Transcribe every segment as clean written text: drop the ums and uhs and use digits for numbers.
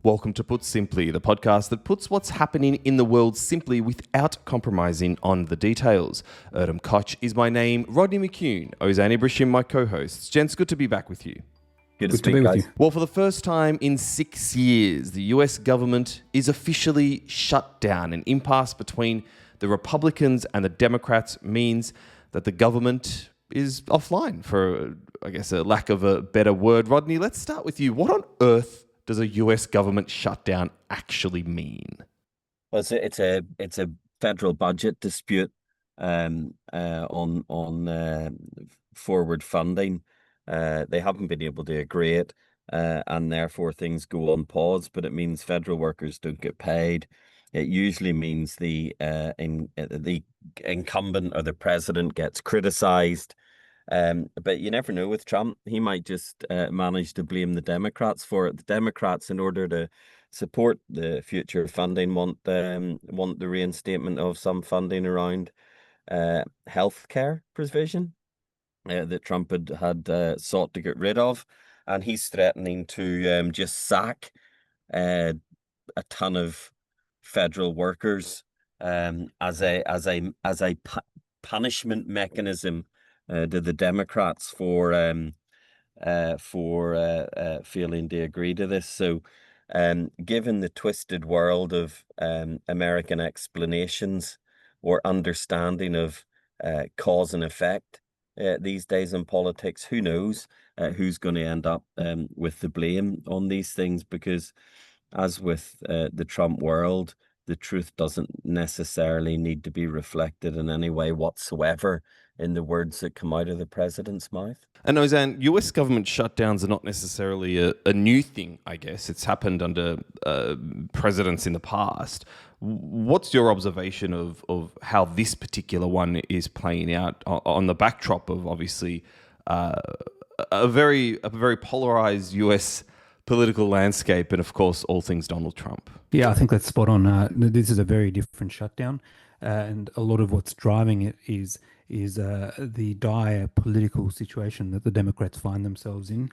Welcome to Put Simply, the podcast that puts what's happening in the world simply without compromising on the details. Erdem Koch is my name, Rodney McCune, Ozan Ibrisim, my co-hosts. Gents, good to be back with you. Good to be with you. Well, for the first time in 6 years, the US government is officially shut down. An impasse between the Republicans and the Democrats means that the government is offline, for, I guess, a lack of a better word. Rodney, let's start with you. What on earth does a US government shutdown actually mean? Well, it's a federal budget dispute on forward funding. They haven't been able to agree it, and therefore things go on pause. But it means federal workers don't get paid. It usually means the incumbent or the president gets criticized. But you never know with Trump. He might just manage to blame the Democrats for it. The Democrats, in order to support the future funding, want the reinstatement of some funding around healthcare provision that Trump had sought to get rid of, and he's threatening to just sack a ton of federal workers as a punishment mechanism to the Democrats for failing to agree to this. So, given the twisted world of American explanations or understanding of cause and effect these days in politics, who knows who's going to end up with the blame on these things? Because, as with the Trump world, the truth doesn't necessarily need to be reflected in any way whatsoever in the words that come out of the president's mouth. And Ozan, US government shutdowns are not necessarily a new thing, I guess. It's happened under presidents in the past. What's your observation of how this particular one is playing out on the backdrop of, obviously, a very polarized US political landscape and, of course, all things Donald Trump? Yeah, I think that's spot on. This is a very different shutdown, and a lot of what's driving it is the dire political situation that the Democrats find themselves in.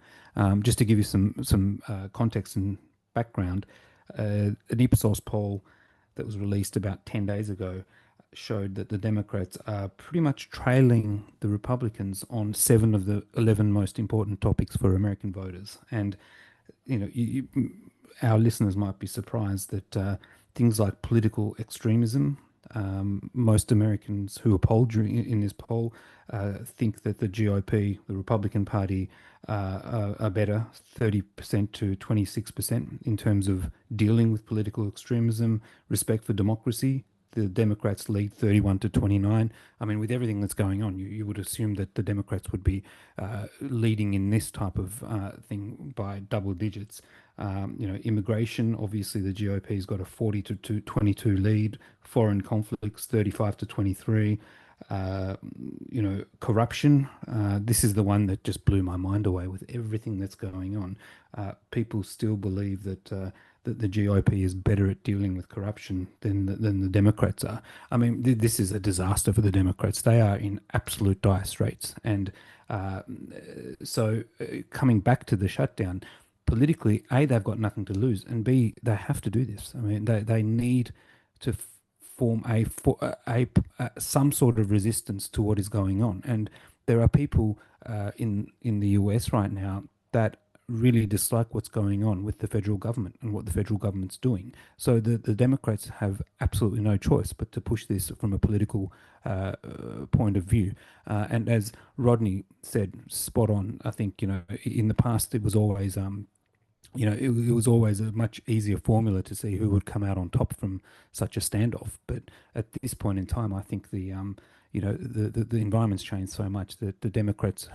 Just to give you some context and background, an Ipsos poll that was released about 10 days ago showed that the Democrats are pretty much trailing the Republicans on 7 of the 11 most important topics for American voters. And our listeners might be surprised that things like political extremism, most Americans who are polled in this poll think that the GOP, the Republican Party, are better, 30% to 26% in terms of dealing with political extremism, respect for democracy. The Democrats lead 31 to 29. I mean, with everything that's going on, you would assume that the Democrats would be leading in this type of thing by double digits. Immigration, obviously the GOP's got a 40 to 22 lead. Foreign conflicts, 35 to 23. Corruption. This is the one that just blew my mind away with everything that's going on. People still believe that the GOP is better at dealing with corruption than the Democrats are. I mean, this is a disaster for the Democrats. They are in absolute dire straits. And coming back to the shutdown, politically, A, they've got nothing to lose, and B, they have to do this. I mean, they need to form some sort of resistance to what is going on. And there are people in the US right now that really dislike what's going on with the federal government and what the federal government's doing. So the Democrats have absolutely no choice but to push this from a political point of view. And as Rodney said, spot on. I think, in the past it was always it was always a much easier formula to see who would come out on top from such a standoff. But at this point in time, I think the environment's changed so much that the Democrats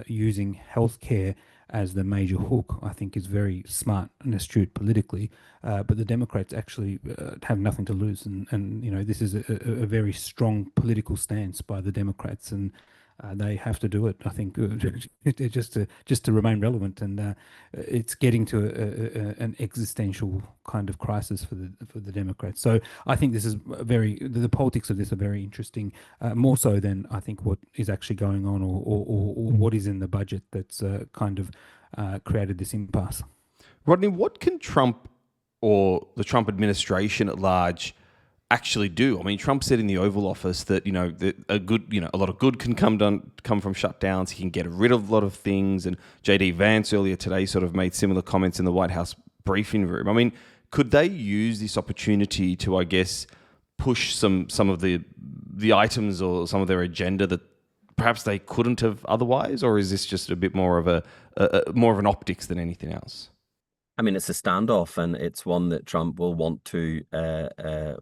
using healthcare as the major hook, I think, is very smart and astute politically. But the Democrats actually have nothing to lose, and this is a very strong political stance by the Democrats, and they have to do it. I think just to remain relevant, and it's getting to an existential kind of crisis for the Democrats. So I think this is the politics of this are very interesting, more so than I think what is actually going on or what is in the budget that's kind of created this impasse. Rodney, what can Trump or the Trump administration at large actually do? I mean, Trump said in the Oval Office that that a lot of good can come from shutdowns. He can get rid of a lot of things, and JD Vance earlier today sort of made similar comments in the White House briefing room. I mean, could they use this opportunity to, I guess, push some of the items or some of their agenda that perhaps they couldn't have otherwise, or is this just a bit more of more of an optics than anything else? I mean, it's a standoff, and it's one that Trump will want to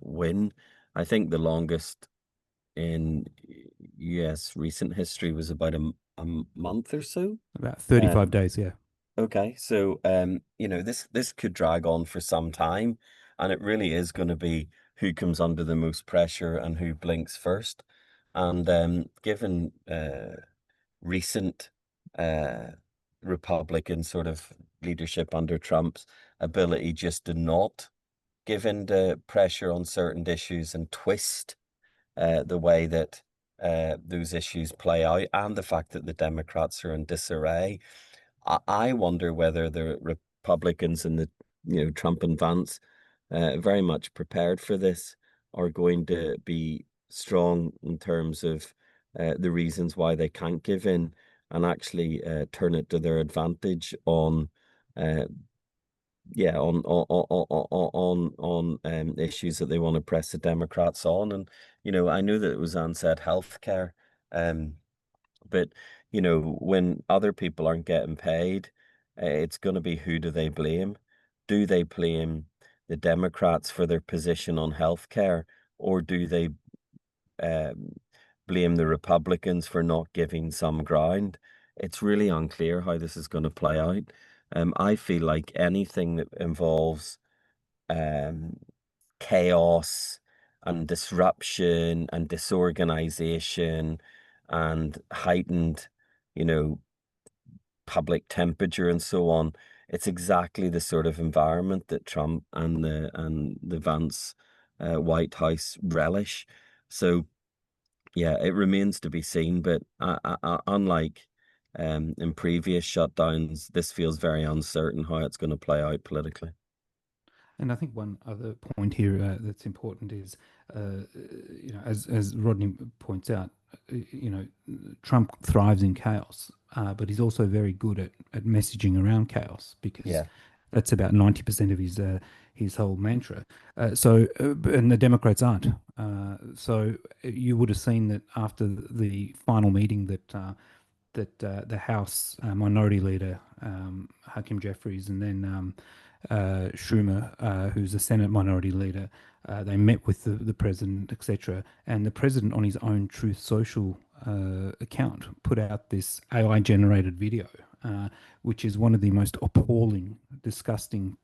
win. I think the longest in US recent history was about a month or so. About 35 days, yeah. Okay, so this could drag on for some time, and it really is going to be who comes under the most pressure and who blinks first. And given recent Republican sort of leadership under Trump's ability just to not give in to pressure on certain issues and twist the way that those issues play out, and the fact that the Democrats are in disarray, I wonder whether the Republicans and the Trump and Vance, very much prepared for this, are going to be strong in terms of the reasons why they can't give in, and actually turn it to their advantage on issues that they want to press the Democrats on. And I know that Ozan said healthcare, but when other people aren't getting paid, it's going to be, who do they blame? Do they blame the Democrats for their position on healthcare, or do they blame the Republicans for not giving some ground? It's really unclear how this is going to play out. I feel like anything that involves chaos and disruption and disorganization and heightened, public temperature and so on, it's exactly the sort of environment that Trump and the Vance White House relish. So yeah, it remains to be seen. But unlike in previous shutdowns, this feels very uncertain how it's going to play out politically. And I think one other point here that's important is, as Rodney points out, Trump thrives in chaos, but he's also very good at messaging around chaos, because that's about 90% of his whole mantra. And the Democrats aren't. So you would have seen that after the final meeting that the House Minority Leader Hakeem Jeffries, and then Schumer, who's the Senate Minority Leader, they met with the president, etc. And the president, on his own Truth Social account, put out this AI-generated video, which is one of the most appalling, disgusting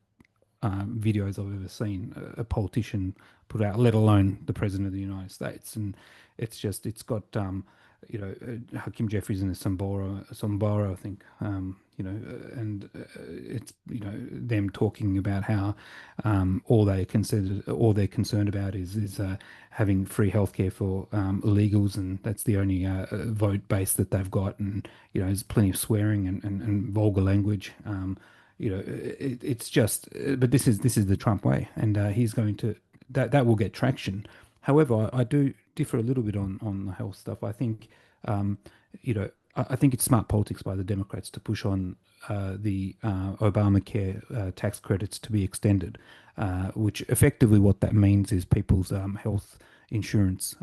videos I've ever seen a politician put out, let alone the president of the United States. And it's got Hakeem Jeffries and Sombora, I think, and it's them talking about how all they're concerned about is having free healthcare for illegals, and that's the only vote base that they've got. And there's plenty of swearing and vulgar language. It's just, but this is the Trump way, and he's going to that will get traction. However, I do differ a little bit on the health stuff. I think, I think it's smart politics by the Democrats to push on the Obamacare tax credits to be extended, which effectively what that means is people's health insurance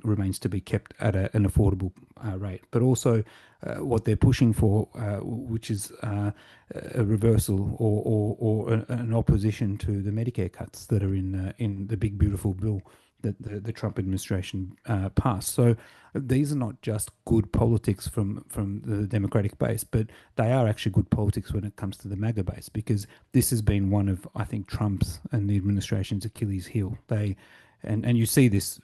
remains to be kept at an affordable rate. But also what they're pushing for, which is a reversal or an opposition to the Medicare cuts that are in the big beautiful bill that the Trump administration passed. So these are not just good politics from the Democratic base, but they are actually good politics when it comes to the MAGA base, because this has been one of, I think, Trump's and the administration's Achilles heel. And you see this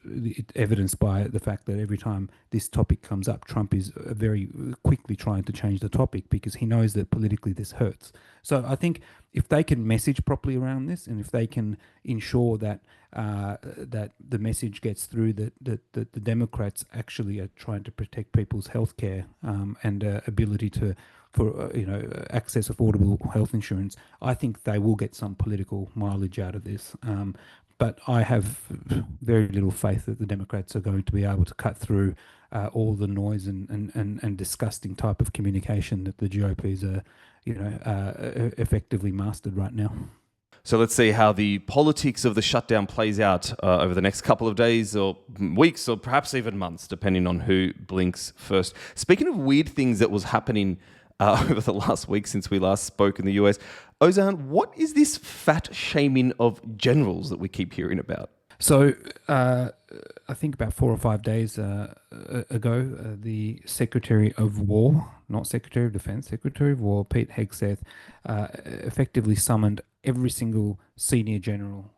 evidenced by the fact that every time this topic comes up, Trump is very quickly trying to change the topic, because he knows that politically this hurts. So I think if they can message properly around this, and if they can ensure that that the message gets through that the Democrats actually are trying to protect people's healthcare and ability to for access affordable health insurance, I think they will get some political mileage out of this. But I have very little faith that the Democrats are going to be able to cut through all the noise and disgusting type of communication that the GOPs are, effectively mastered right now. So let's see how the politics of the shutdown plays out over the next couple of days or weeks or perhaps even months, depending on who blinks first. Speaking of weird things that was happening over the last week since we last spoke in the US, Ozan, what is this fat shaming of generals that we keep hearing about? So I think about 4 or 5 days ago, the Secretary of War, not Secretary of Defense, Secretary of War, Pete Hegseth, effectively summoned every single senior general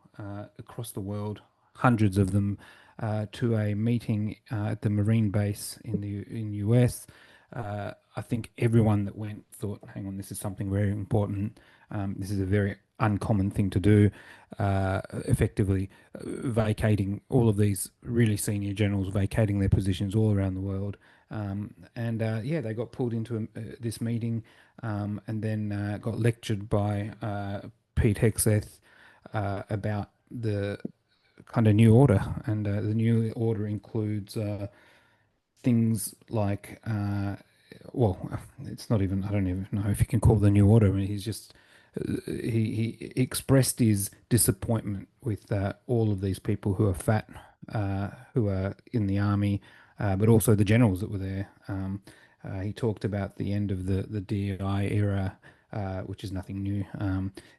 across the world, hundreds of them, to a meeting at the Marine base in the US. I think everyone that went thought, hang on, this is something very important. This is a very uncommon thing to do, effectively vacating all of these really senior generals, vacating their positions all around the world. They got pulled into this meeting and then got lectured by Pete Hegseth about the kind of new order. And the new order includes things like, it's not even, I don't even know if you can call it the new order. I mean, he's just, he expressed his disappointment with all of these people who are fat, who are in the army, but also the generals that were there. He talked about the end of the DI era, which is nothing new.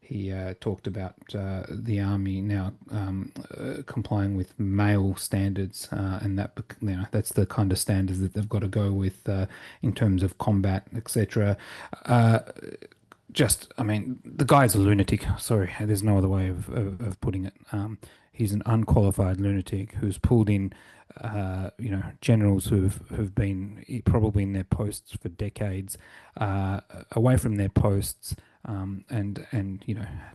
He talked about the army now complying with male standards, and that's the kind of standards that they've got to go with in terms of combat, etc. The guy's a lunatic. Sorry, there's no other way of putting it. He's an unqualified lunatic who's pulled in, generals who've been probably in their posts for decades, away from their posts, and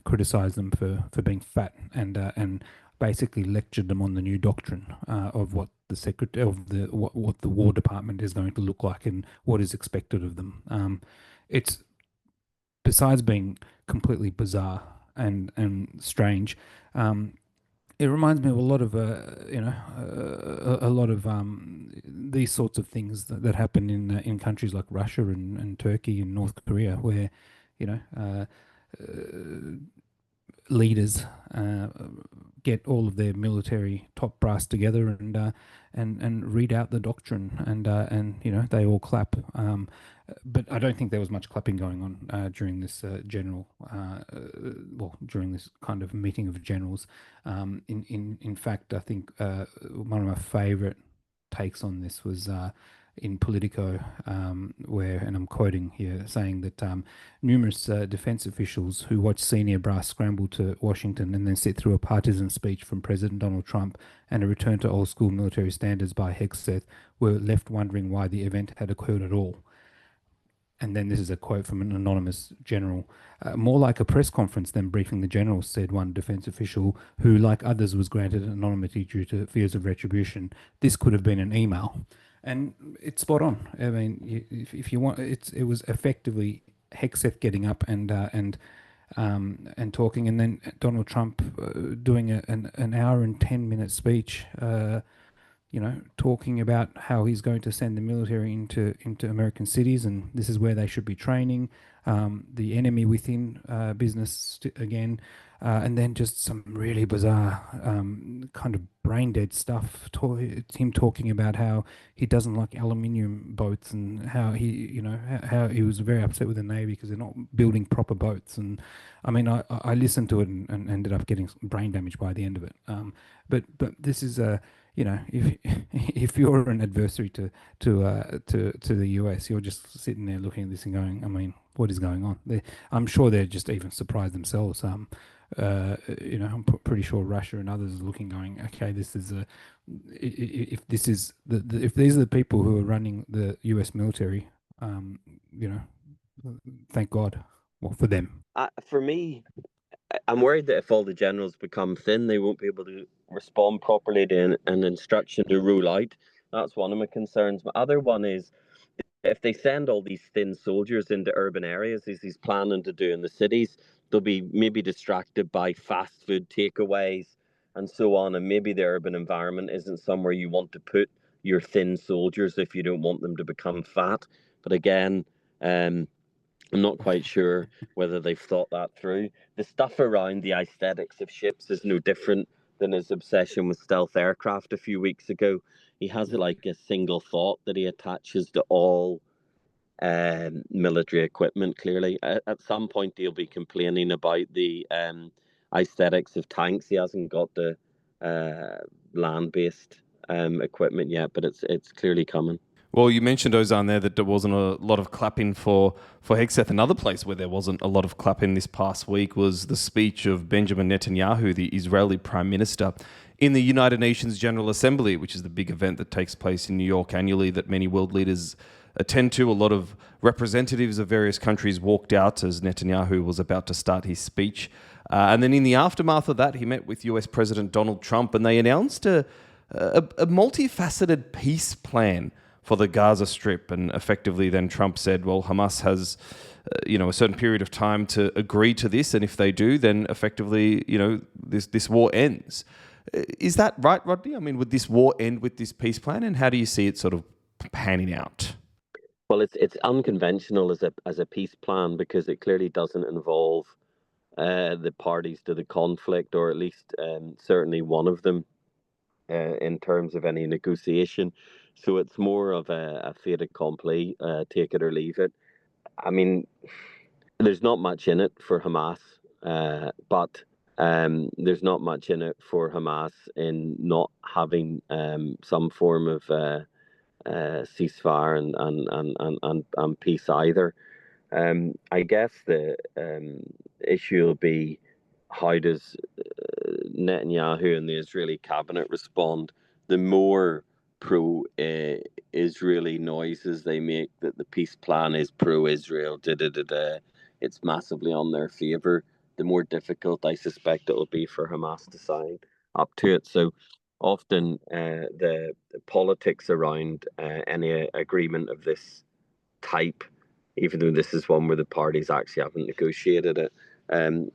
criticized them for being fat and basically lectured them on the new doctrine of what what the War Department is going to look like and what is expected of them. It's besides being completely bizarre and strange, it reminds me of a lot of these sorts of things that happen in countries like Russia and Turkey and North Korea, where leaders get all of their military top brass together and read out the doctrine, and they all clap. But I don't think there was much clapping going on during this during this kind of meeting of generals. In fact, I think one of my favourite takes on this was in Politico, where, and I'm quoting here, saying that numerous defence officials who watched senior brass scramble to Washington and then sit through a partisan speech from President Donald Trump and a return to old school military standards by Hegseth were left wondering why the event had occurred at all. And then this is a quote from an anonymous general. More like a press conference than briefing the generals, said one defence official who, like others, was granted anonymity due to fears of retribution. This could have been an email. And it's spot on. I mean, if you want, it was effectively Hegseth getting up and talking, and then Donald Trump doing an hour and 10-minute speech, talking about how he's going to send the military into American cities, and this is where they should be training. The enemy within business again, and then just some really bizarre kind of brain dead stuff. Him talking about how he doesn't like aluminium boats, and how how he was very upset with the Navy because they're not building proper boats. And I mean, I listened to it and ended up getting brain damage by the end of it. But this is if you're an adversary to the US, you're just sitting there looking at this and going, I mean, what is going on? I'm sure they're just even surprised themselves. I'm pretty sure Russia and others are looking, going, okay, this is if these are the people who are running the US military, thank God, well, for them. For me, I'm worried that if all the generals become thin, they won't be able to respond properly to an instruction to rule out. That's one of my concerns. My other one is if they send all these thin soldiers into urban areas, as he's planning to do in the cities, they'll be maybe distracted by fast food takeaways and so on. And maybe the urban environment isn't somewhere you want to put your thin soldiers if you don't want them to become fat. But again, I'm not quite sure whether they've thought that through. The stuff around the aesthetics of ships is no different than his obsession with stealth aircraft a few weeks ago. He has like a single thought that he attaches to all military equipment. Clearly, at some point he'll be complaining about the aesthetics of tanks. He hasn't got the land-based equipment yet, but it's clearly coming. Well, you mentioned, Ozan, there that there wasn't a lot of clapping for Hegseth. Another place where there wasn't a lot of clapping this past week was the speech of Benjamin Netanyahu, the Israeli Prime Minister, in the United Nations General Assembly, which is the big event that takes place in New York annually that many world leaders attend to. A lot of representatives of various countries walked out as Netanyahu was about to start his speech. And then in the aftermath of that, he met with US President Donald Trump, and they announced a multifaceted peace plan for the Gaza Strip. And effectively then Trump said, well, Hamas has a certain period of time to agree to this, and if they do, then effectively this war ends. Is that right, Rodney? I mean, would this war end with this peace plan, and how do you see it sort of panning out? Well, it's unconventional as a peace plan because it clearly doesn't involve the parties to the conflict, or at least certainly one of them, in terms of any negotiation. So it's more of a fait accompli, take it or leave it. I mean, there's not much in it for Hamas, but there's not much in it for Hamas in not having some form of ceasefire and peace either. I guess the issue will be, how does Netanyahu and the Israeli cabinet respond? The more pro-Israeli noises they make that the peace plan is pro-Israel, it's massively on their favor, the more difficult I suspect it will be for Hamas to sign up to it. So often the politics around any agreement of this type, even though this is one where the parties actually haven't negotiated it,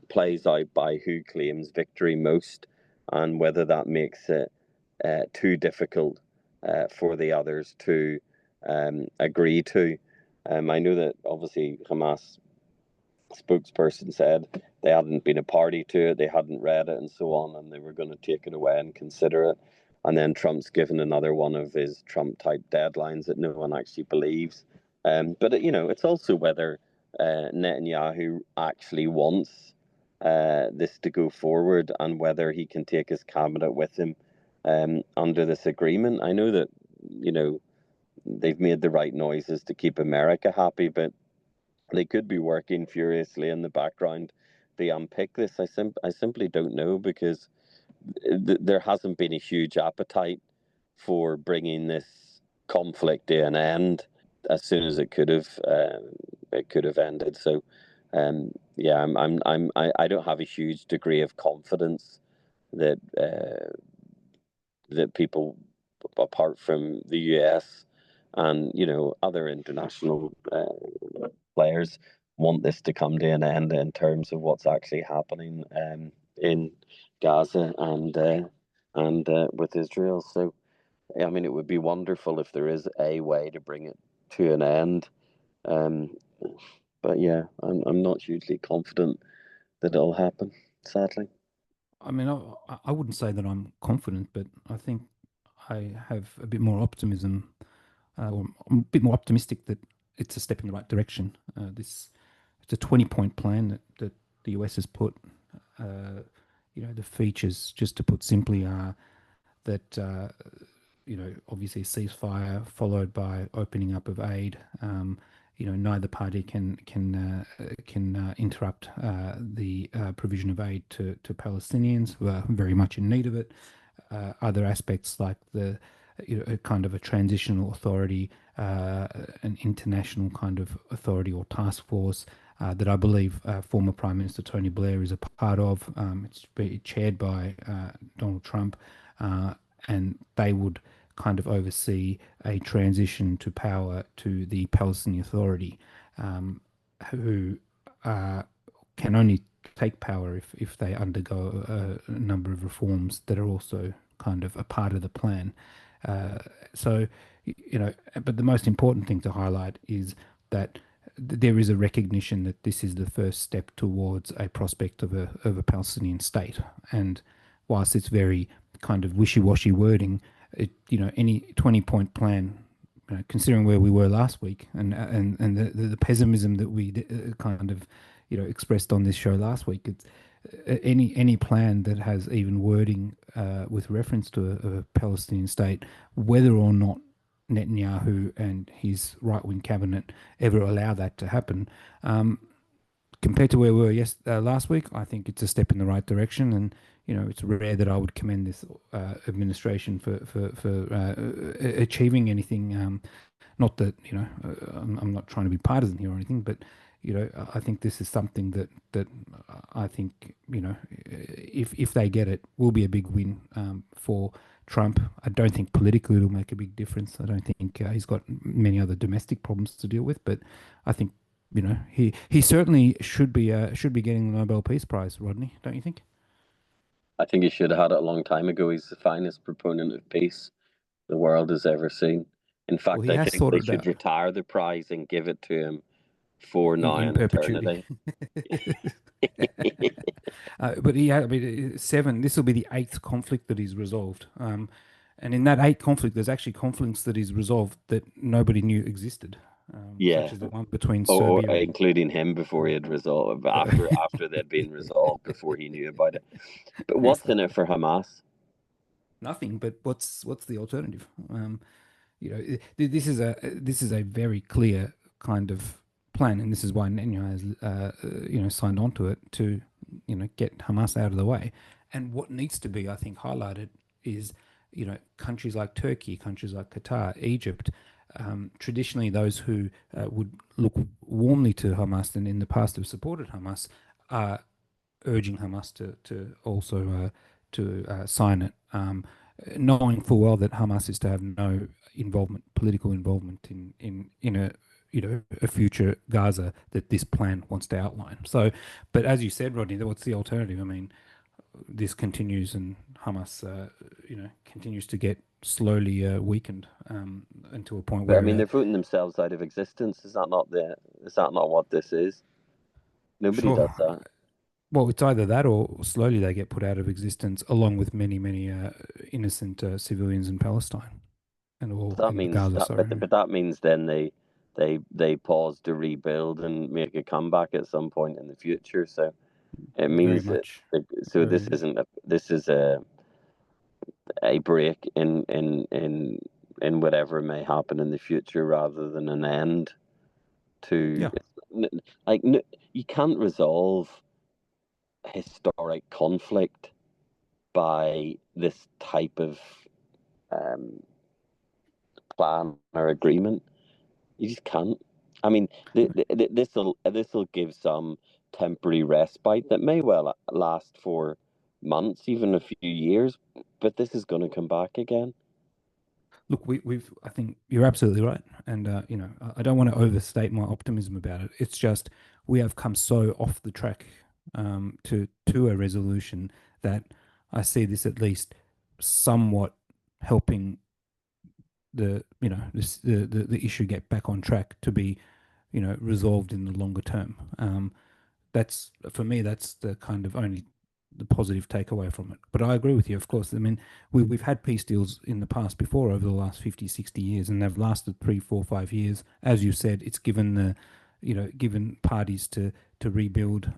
plays out by who claims victory most, and whether that makes it too difficult for the others to agree to. I know that obviously Hamas spokesperson said they hadn't been a party to it, they hadn't read it and so on, and they were going to take it away and consider it. And then Trump's given another one of his Trump-type deadlines that no one actually believes. But it's also whether Netanyahu actually wants this to go forward, and whether he can take his cabinet with him under this agreement. I know that they've made the right noises to keep America happy, but they could be working furiously in the background to unpick this. I simply don't know, because there hasn't been a huge appetite for bringing this conflict to an end as soon as it could have ended. So I don't have a huge degree of confidence that that people apart from the US and other international players want this to come to an end in terms of what's actually happening in Gaza and with Israel. So I mean, it would be wonderful if there is a way to bring it to an end. But yeah, I'm not hugely confident that it'll happen, sadly. I mean, I wouldn't say that I'm confident, but I think I have a bit more optimism, or I'm a bit more optimistic that it's a step in the right direction. It's a 20-point plan that the US has put. The features, just to put simply, are that obviously ceasefire followed by opening up of aid. Neither party can interrupt the provision of aid to Palestinians who are very much in need of it. Other aspects like the kind of a transitional authority, an international kind of authority or task force that I believe former Prime Minister Tony Blair is a part of. It's chaired by Donald Trump, and they would kind of oversee a transition to power to the Palestinian Authority, who can only take power if they undergo a number of reforms that are also kind of a part of the plan. So, but the most important thing to highlight is that there is a recognition that this is the first step towards a prospect of a Palestinian state. And whilst it's very kind of wishy-washy wording, any 20-point plan, considering where we were last week and the pessimism that we kind of expressed on this show last week, it's any plan that has even wording with reference to a Palestinian state, whether or not Netanyahu and his right-wing cabinet ever allow that to happen, compared to where we were last week, I think it's a step in the right direction. And it's rare that I would commend this administration for achieving anything. Not that I'm not trying to be partisan here or anything, but I think this is something that I think if they get it, will be a big win for Trump. I don't think politically it'll make a big difference. I don't think he's got many other domestic problems to deal with, but I think he certainly should be getting the Nobel Peace Prize, Rodney, don't you think? I think he should have had it a long time ago. He's the finest proponent of peace the world has ever seen. In fact, Well, I think they should retire the prize and give it to him for now and eternity. But 7. This will be the 8th conflict that he's resolved, and in that 8th conflict, there's actually conflicts that he's resolved that nobody knew existed. Such as the one between Serbia, including him before he had resolved, after they'd been resolved, before he knew about it. But what's in it for Hamas? Nothing. But what's the alternative? This is a very clear kind of plan, and this is why Netanyahu has signed on to it to get Hamas out of the way. And what needs to be, I think, highlighted is countries like Turkey, countries like Qatar, Egypt. Traditionally, those who would look warmly to Hamas and in the past have supported Hamas are urging Hamas to also sign it, knowing full well that Hamas is to have no political involvement in a future Gaza that this plan wants to outline. So, but as you said, Rodney, what's the alternative? I mean, this continues, and Hamas, continues to get slowly weakened until a point where. I mean, they're voting themselves out of existence. Is that not what this is? Nobody does that. Well, it's either that or slowly they get put out of existence, along with many innocent civilians in Palestine, and all in Gaza. But that means then they pause to rebuild and make a comeback at some point in the future. So it means this is a break in whatever may happen in the future rather than an end to you can't resolve historic conflict by this type of plan or agreement. You just can't. I mean, this will give some temporary respite that may well last for months, even a few years, but this is going to come back again. Look, I think you're absolutely right, and I don't want to overstate my optimism about it. It's just we have come so off the track to a resolution that I see this at least somewhat helping the issue get back on track to be resolved in the longer term. That's, for me, that's the kind of only the positive takeaway from it. But I agree with you, of course. I mean, we've had peace deals in the past before, over the last 50, 60 years, and they've lasted 3, 4, 5 years. As you said, it's given given parties to rebuild,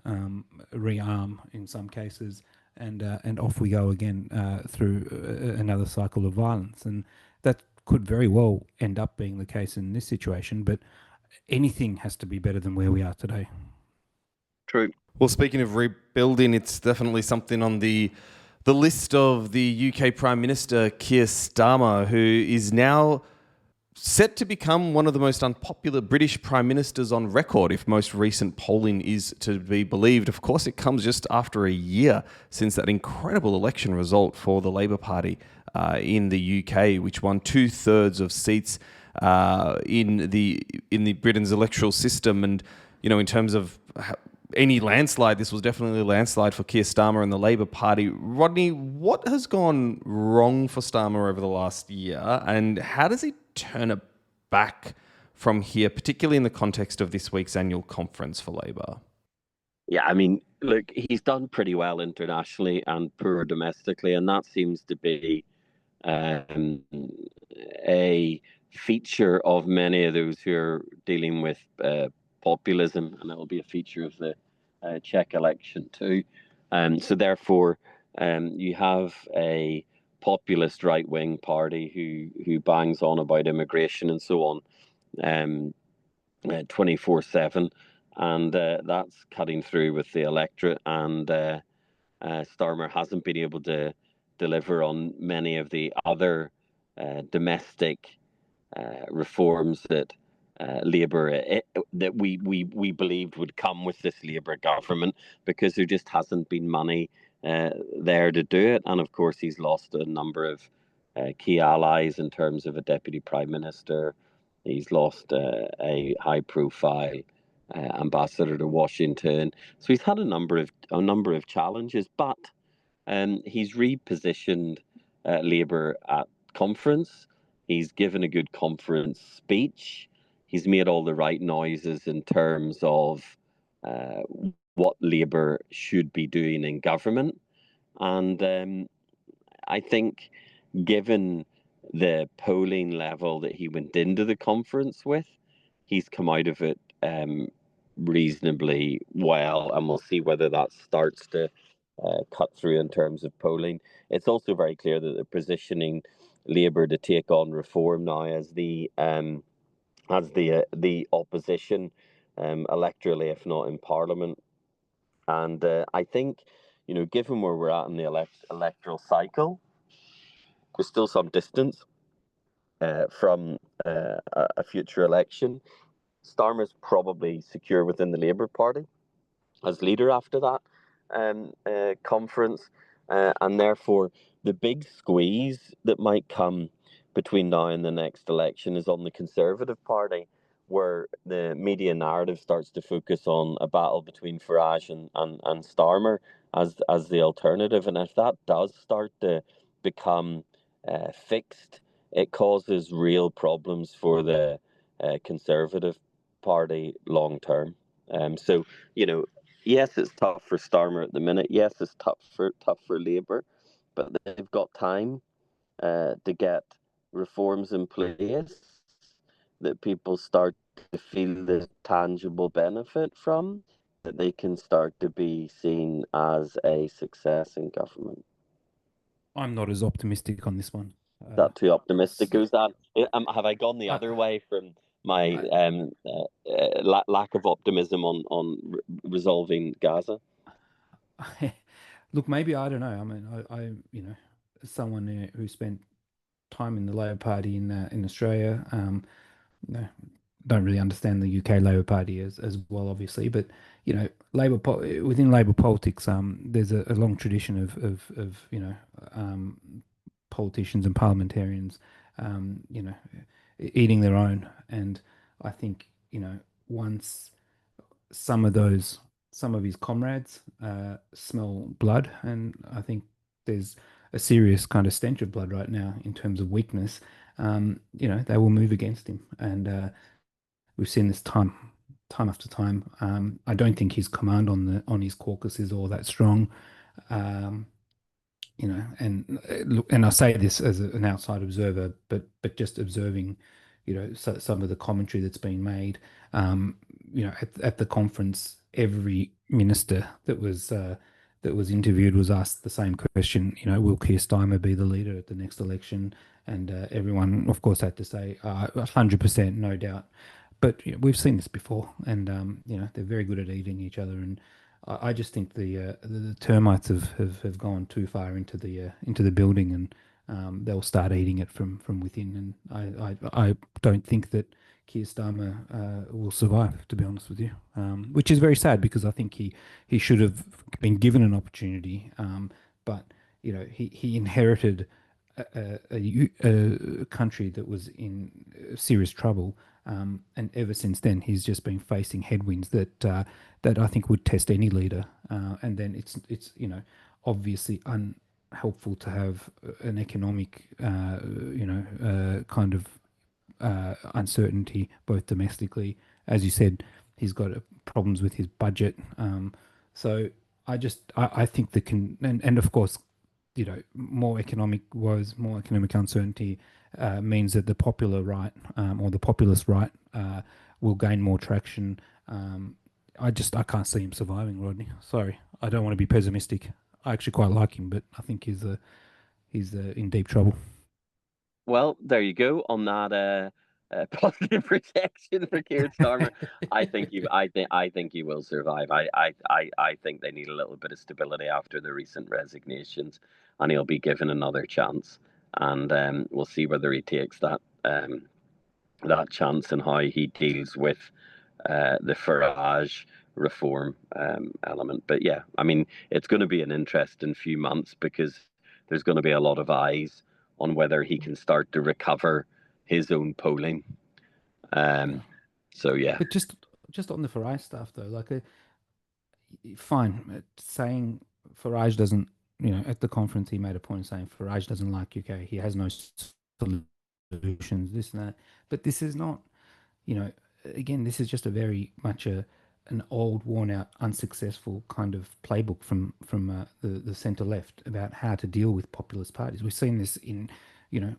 rearm in some cases, and off we go again through another cycle of violence. And that could very well end up being the case in this situation, but anything has to be better than where we are today. True. Well, speaking of rebuilding, it's definitely something on the list of the UK Prime Minister, Keir Starmer, who is now set to become one of the most unpopular British Prime Ministers on record, if most recent polling is to be believed. Of course, it comes just after a year since that incredible election result for the Labour Party in the UK, which won 2/3 of seats in the Britain's electoral system. And in terms of any landslide, this was definitely a landslide for Keir Starmer and the Labour Party. Rodney, what has gone wrong for Starmer over the last year, and how does he turn it back from here, particularly in the context of this week's annual conference for Labour? Yeah, I mean, look, he's done pretty well internationally and poor domestically, and that seems to be a feature of many of those who are dealing with populism, and it will be a feature of the Czech election too. So therefore, you have a populist right-wing party who bangs on about immigration and so on 24/7, and that's cutting through with the electorate, and Starmer hasn't been able to deliver on many of the other domestic reforms that Labour that we believed would come with this Labour government, because there just hasn't been money there to do it. And of course, he's lost a number of key allies in terms of a deputy prime minister. He's lost a high-profile ambassador to Washington. So he's had a number of challenges, but he's repositioned Labour at conference. He's given a good conference speech. He's made all the right noises in terms of what Labour should be doing in government. And I think, given the polling level that he went into the conference with, he's come out of it reasonably well, and we'll see whether that starts to cut through in terms of polling. It's also very clear that they're positioning Labour to take on reform now as the opposition electorally, if not in Parliament. And I think, given where we're at in the electoral cycle, there's still some distance from a future election. Starmer's probably secure within the Labour Party as leader after that conference, and therefore the big squeeze that might come between now and the next election is on the Conservative Party, where the media narrative starts to focus on a battle between Farage and Starmer as the alternative. And if that does start to become fixed, it causes real problems for the Conservative Party long term. So, yes, it's tough for Starmer at the minute. Yes, it's tough for Labour, but they've got time to get reforms in place that people start to feel the tangible benefit from, that they can start to be seen as a success in government. I'm not as optimistic on this one. Is that too optimistic, Ozan? Have I gone the other way from my lack of optimism on resolving Gaza? Look, maybe, I don't know. I mean, I as someone who spent time in the Labor Party in Australia, don't really understand the UK Labor Party as well, obviously, but within Labor politics, there's a long tradition of politicians and parliamentarians, eating their own, and I think once some of his comrades smell blood, and I think there's a serious kind of stench of blood right now in terms of weakness, they will move against him, and we've seen this time after time. I don't think his command on his caucus is all that strong. And I say this as an outside observer, but just observing, some of the commentary that's been made. At the conference, every minister that was interviewed was asked the same question. Will Keir Starmer be the leader at the next election? And everyone, of course, had to say 100%, no doubt. But we've seen this before, and they're very good at eating each other. And I just think the termites have gone too far into the building, and they'll start eating it from within. And I don't think that Keir Starmer will survive, to be honest with you, which is very sad, because I think he should have been given an opportunity. But he inherited a country that was in serious trouble, and ever since then he's just been facing headwinds that I think would test any leader. And then it's obviously unhelpful to have an economic kind of uncertainty both domestically, as you said. He's got problems with his budget. So I think and of course, more economic woes, more economic uncertainty means that the popular right or the populist right will gain more traction. I can't see him surviving, Rodney. Sorry, I don't want to be pessimistic. I actually quite like him, but I think he's in deep trouble. Well, there you go on that positive projection for Keir Starmer. I think he will survive. I think they need a little bit of stability after the recent resignations, and he'll be given another chance. And we'll see whether he takes that chance and how he deals with the Farage reform element. But yeah, I mean, it's going to be an interesting few months because there's going to be a lot of eyes on whether he can start to recover his own polling. So yeah. But just on the Farage stuff though, like fine, saying Farage doesn't, at the conference he made a point of saying Farage doesn't like UK. He has no solutions, this and that. But this is not, again, this is just a very much an old, worn-out, unsuccessful kind of playbook from the centre left about how to deal with populist parties. We've seen this in,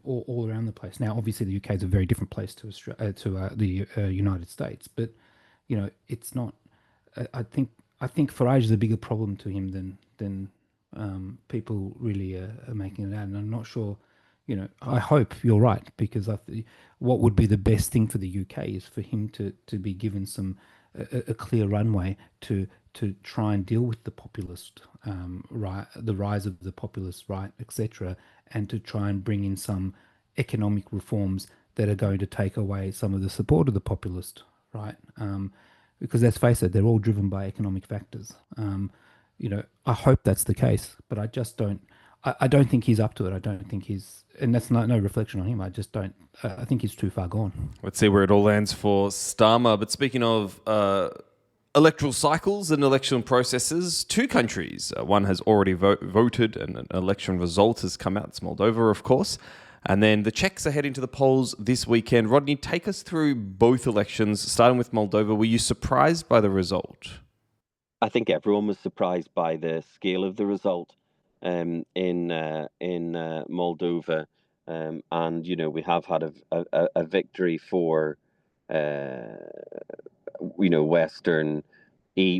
all around the place. Now, obviously, the UK is a very different place to the United States, but it's not. I think Farage is a bigger problem to him than people really are making it out, and I'm not sure. I hope you're right, because what would be the best thing for the UK is for him to be given a clear runway to try and deal with the populist right, the rise of the populist right, etc., and to try and bring in some economic reforms that are going to take away some of the support of the populist right. Because let's face it, they're all driven by economic factors. I hope that's the case, but I just don't. I don't think he's up to it. I don't think he's, and that's no reflection on him. I just don't. I think he's too far gone. Let's see where it all lands for Starmer. But speaking of electoral cycles and election processes, two countries. One has already voted, and an election result has come out. It's Moldova, of course. And then the Czechs are heading to the polls this weekend. Rodney, take us through both elections, starting with Moldova. Were you surprised by the result? I think everyone was surprised by the scale of the result in Moldova, and we have had a victory for Western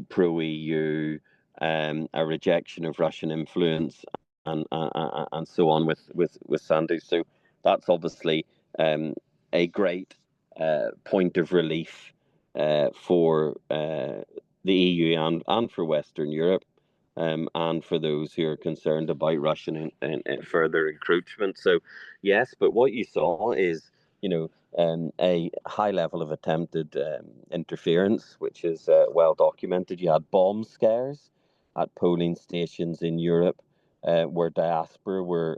pro EU, a rejection of Russian influence, and so on with Sandu. So that's obviously a great point of relief for the EU and for Western Europe, and for those who are concerned about Russian and further encroachment. So yes, but what you saw is a high level of attempted interference, which is well documented. You had bomb scares at polling stations in Europe, where diaspora were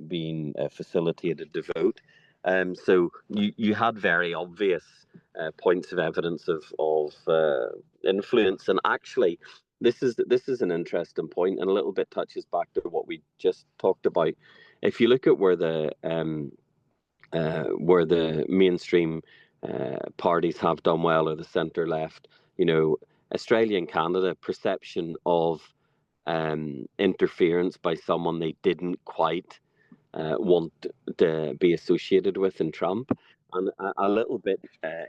being facilitated to vote. So you had very obvious points of evidence of influence, and actually, this is an interesting point, and a little bit touches back to what we just talked about. If you look at where the mainstream parties have done well, or the centre left, Australia and Canada, perception of interference by someone they didn't quite want to be associated with in Trump. And a little bit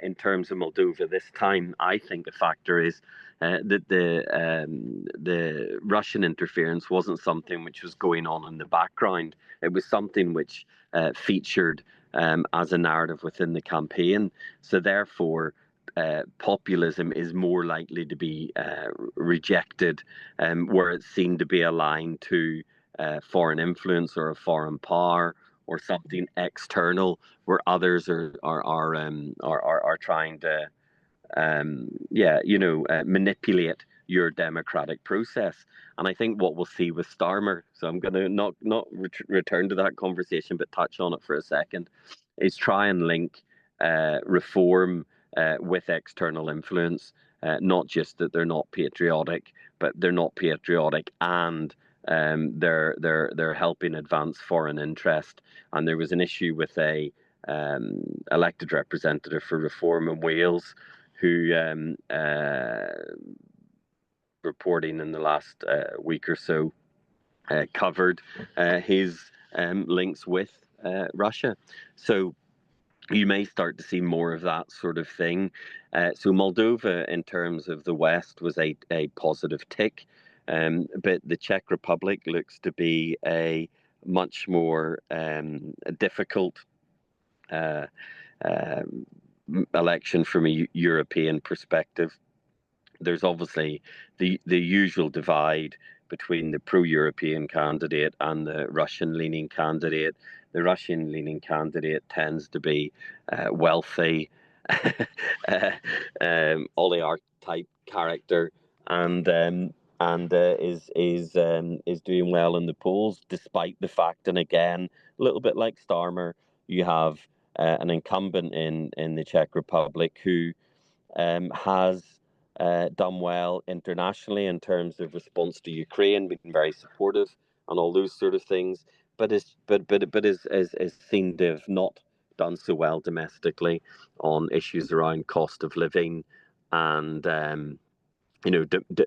in terms of Moldova this time, I think a factor is that the Russian interference wasn't something which was going on in the background. It was something which featured as a narrative within the campaign. So therefore, populism is more likely to be rejected where it's seen to be aligned to foreign influence or a foreign power or something external, where others are trying to manipulate your democratic process. And I think what we'll see with Starmer, so I'm going to not return to that conversation, but touch on it for a second, is try and link reform with external influence. Not just that they're not patriotic, but they're not patriotic and they're helping advance foreign interest. And there was an issue with a elected representative for Reform in Wales who reporting in the last week or so covered his links with Russia. So you may start to see more of that sort of thing. So Moldova, in terms of the West, was a positive tick. But the Czech Republic looks to be a much more difficult election from a European perspective. There's obviously the usual divide between the pro-European candidate and the Russian-leaning candidate. The Russian-leaning candidate tends to be wealthy, oligarch-type character, and is doing well in the polls, despite the fact, and again, a little bit like Starmer, you have an incumbent in the Czech Republic who has done well internationally in terms of response to Ukraine, been very supportive and all those sort of things, but is seen to have not done so well domestically on issues around cost of living and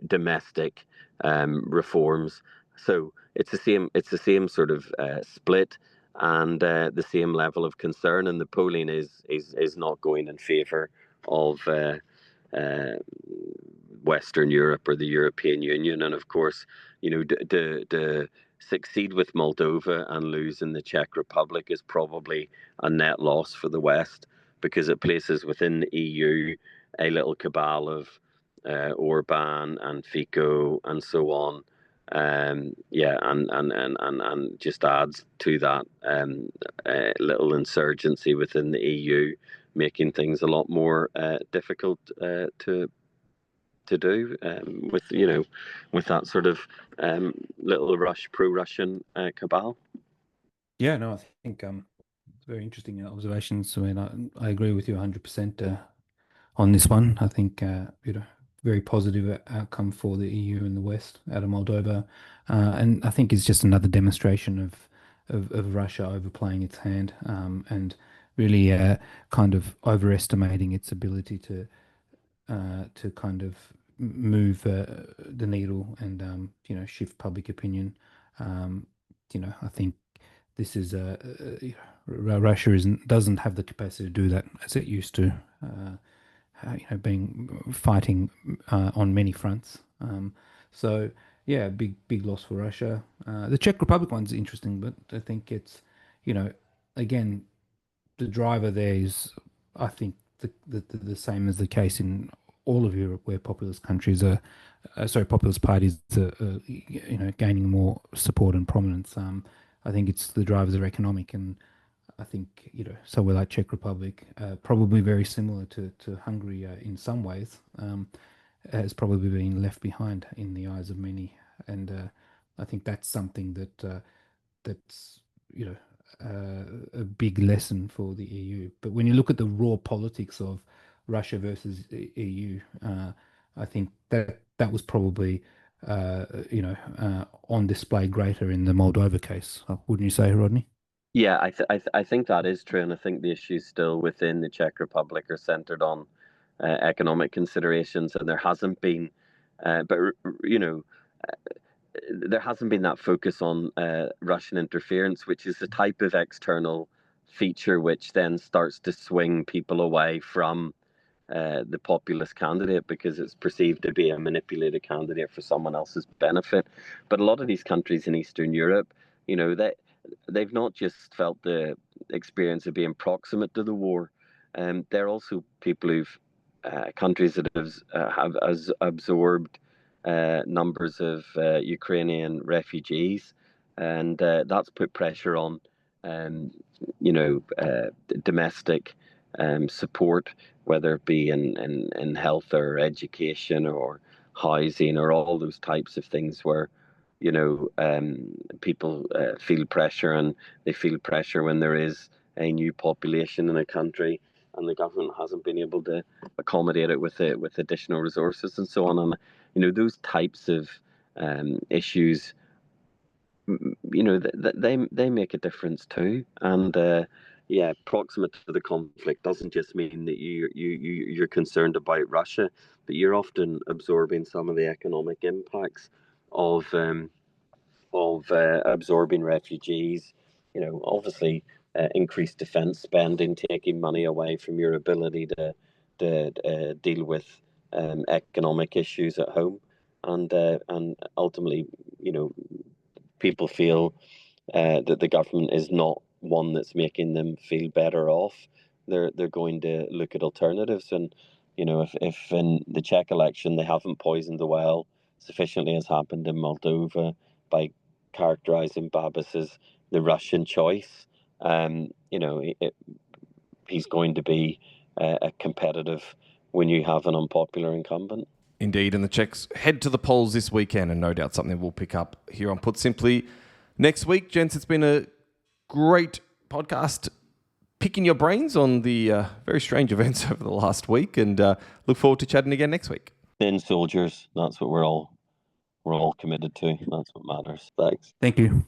domestic reforms. So it's the same sort of split and the same level of concern, and the polling is not going in favour of Western Europe or the European Union. And of course, to succeed with Moldova and lose in the Czech Republic is probably a net loss for the West, because it places within the EU a little cabal of Orban and Fico and so on. And just adds to that little insurgency within the EU, making things a lot more difficult to do with that sort of little pro-Russian cabal. Yeah, no, I think it's very interesting observations. I mean, I agree with you 100% on this one. I think very positive outcome for the EU and the West out of Moldova, and I think it's just another demonstration of Russia overplaying its hand and really kind of overestimating its ability to kind of move the needle and shift public opinion. I think this is Russia doesn't have the capacity to do that as it used to. Fighting on many fronts. So yeah, big loss for Russia. The Czech Republic one's interesting, but I think it's again, the driver there is, I think, the same as the case in all of Europe, where populist countries populist parties are gaining more support and prominence. I think it's the drivers are economic, and I think so we're like Czech Republic, probably very similar to Hungary in some ways, has probably been left behind in the eyes of many, and I think that's something that's a big lesson for the EU. But when you look at the raw politics of Russia versus EU, I think that was probably on display greater in the Moldova case, wouldn't you say, Rodney? Yeah, I think that is true, and I think the issues still within the Czech Republic are centred on economic considerations, and there hasn't been, there hasn't been that focus on Russian interference, which is the type of external feature which then starts to swing people away from the populist candidate, because it's perceived to be a manipulated candidate for someone else's benefit. But a lot of these countries in Eastern Europe, they've not just felt the experience of being proximate to the war. They're also people who've countries that have absorbed numbers of Ukrainian refugees, and that's put pressure on domestic support, whether it be in health or education or housing, or all those types of things where, people feel pressure, and they feel pressure when there is a new population in a country, and the government hasn't been able to accommodate it with additional resources and so on. And those types of issues, they make a difference too. And proximate to the conflict doesn't just mean that you're concerned about Russia, but you're often absorbing some of the economic impacts of absorbing refugees. Obviously, increased defence spending, taking money away from your ability to deal with economic issues at home, and ultimately, people feel that the government is not one that's making them feel better off. They're going to look at alternatives, and if in the Czech election they haven't poisoned the well sufficiently, as happened in Moldova, by characterizing Babis as the Russian choice, he's going to be a competitive when you have an unpopular incumbent. Indeed, and the Czechs head to the polls this weekend, and no doubt something we'll pick up here on Put Simply next week. Gents, it's been a great podcast picking your brains on the very strange events over the last week, and look forward to chatting again next week. Thin soldiers, that's what we're all committed to. That's what matters. Thanks. Thank you.